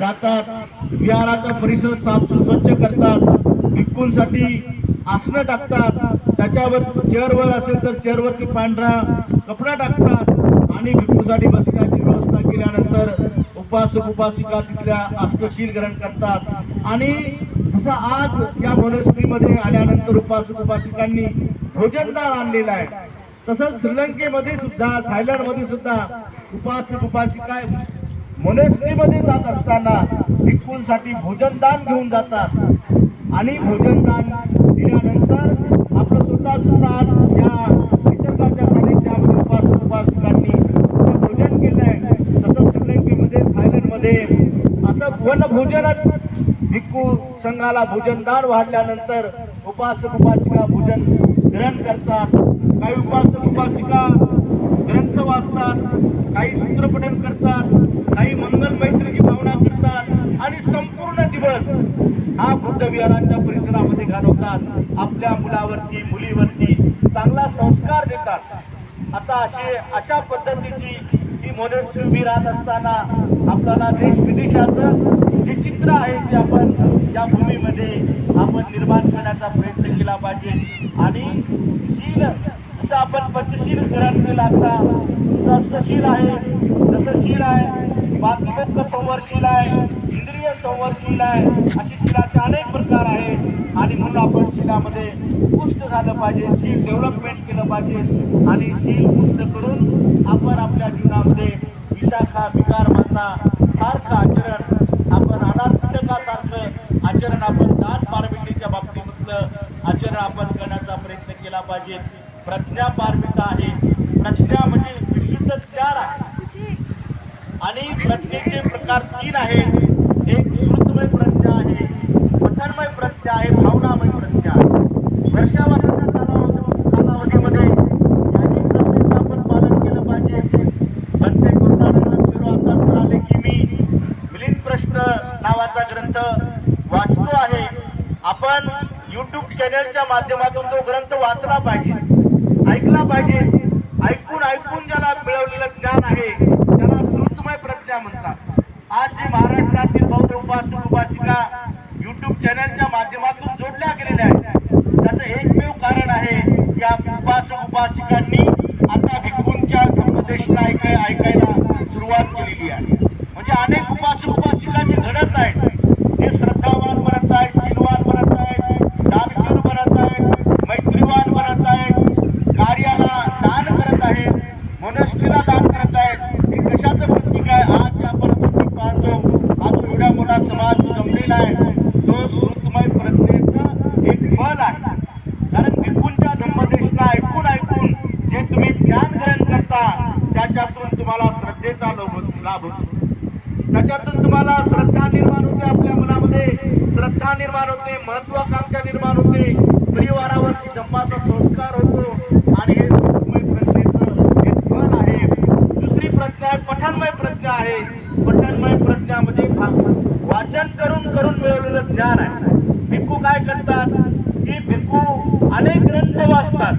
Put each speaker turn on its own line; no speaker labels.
जातात, विहाराचा परिसर साफ स्वच्छ करतात, भिक्खूंसाठी आसनं टाकतात, त्याच्यावर चेअरवर असेल तर चेअरवरती पांढरा कपडा टाकतात आणि भिक्खूसाठी बसण्याची व्यवस्था केल्यानंतर उपासक उपासिका तिथल्या अष्टशील ग्रहण करतात। आणि जसं आज या मोनेस्ट्रीमध्ये आल्यानंतर उपासक उपासिकांनी भोजनदान आणलेलं आहे, तसंच श्रीलंकेमध्ये सुद्धा, थायलंडमध्ये सुद्धा उपासक उपासिका मोनेस्ट्रीमध्ये जात असताना भिक्खूंसाठी भोजनदान घेऊन जातात आणि भोजनदान दिल्यानंतर आपलं स्वतःचं साथ या निसर्गाच्या सानिध्यामध्ये उपासक उपासिकांनी भोजन केलं आहे। तसंच श्रीलंकेमध्ये, थायलंडमध्ये असं वनभोजनच भिक्खू संघाला भोजनदान वाढल्यानंतर उपासक उपासिका भोजन ग्रहण करतात। काही उपासक उपासिका ग्रंथ वाचतात, काही सूत्रपठण करतात, काही मंगल मैत्रीची भावना करतात आणि संपूर्ण दिवस हा बुद्ध विहाराच्या परिसरामध्ये घालवतात, आपल्या मुलावरती मुलीवरती चांगला संस्कार देतात। आता अशा पद्धतीची ही मोनेस्ट्री उभी राहत असताना आपल्याला देश विदेशाचं जे चित्र आहे ते आपण या भूमीमध्ये आपण निर्माण करण्याचा प्रयत्न केला पाहिजे। आणि शील, जसं आपण पंचशील ग्रहण केला, आता अष्टशील आहे, जसं शील आहे, बाकी लोक संवरशील आहे, इंद्रिय संवरशील आहे, अशी शीलाचे अनेक प्रकार आहेत आणि म्हणून आपण शीलामध्ये पुष्ट झालं पाहिजे, शील डेव्हलपमेंट केलं पाहिजे आणि शील पुष्ट करून आपण आपल्या जीवनामध्ये विशाखा विकार माता सारखं आचरण, आपण अनाथ आचरण, आपण दान पारमितेच्या बाबतीमधलं आचरण आपण करण्याचा प्रयत्न केला पाहिजे। प्रज्ञा पारमिता आहे, प्रज्ञा म्हणजे विशुद्ध ज्ञान आहे आणि प्रज्ञेचे प्रकार 3 आहेत। एक श्रुतमय प्रज्ञा आहे, पठनमय प्रज्ञा आहे, भावनामय प्रज्ञा आहे। वर्षावासाच्या कालावधीमध्ये याही प्रज्ञेचं आपण पालन केलं पाहिजे। बनते करुणानंद थेरो आता म्हणाले की मी मिलिंद प्रश्न नावाचा ग्रंथ वाचतो आहे, आपण YouTube चॅनलच्या माध्यमातून तो ग्रंथ वाचला पाहिजे, ऐकला पाहिजे। ऐकून ज्याला मिळवलेलं ज्ञान आहे त्याला श्रुतमय प्रज्ञा म्हणतात। आज जे महाराष्ट्रातील बौद्ध उपासक उपासिका YouTube चॅनलच्या माध्यमातून जोडल्या गेलेल्या आहेत, त्याचं एकमेव कारण आहे की उपासक उपासिकांनी आता भिक्खूंच्या धम्मदेशना ऐकायला सुरुवात केलेली आहे। म्हणजे अनेक उपासक उपासिका जे घडत आहेत, ते श्रद्धावान बनत आहेत, शीलवान बनत आहेत, दानशूर बनत आहेत, मैत्रीवान बनत आहेत, कार्याला दान करत आहेत, मोनेस्ट्रीला दान करत आहेत। हे कशाचं प्रतीक आहे? आज आपण प्रतीक पाहतो, हा जो एवढा मोठा समाज जमलेला आहे तो श्रुतमय प्रज्ञेचं एक फल आहे। कारण भिक्खूंच्या धम्मदेशना ऐकून जे तुम्ही ज्ञान ग्रहण करता त्याच्यातून तुम्हाला श्रद्धेचा लाभ होतो, त्याच्यातून तुम्हाला श्रद्धा निर्माण होते, आपल्या मनामध्ये श्रद्धा निर्माण होते, महत्वाकांक्षा निर्माण होते, परिवारावरती धम्माचा संस्कार होतो आणि हे श्रुतमय प्रज्ञेचं एक फल आहे। दुसरी प्रज्ञा आहे पठनमय प्रज्ञा आहे। पठनमय प्रज्ञा म्हणजे वाचन करून मिळवलेलं ज्ञान आहे। भिक्खू काय करतात की भिक्खू अनेक ग्रंथ वाचतात,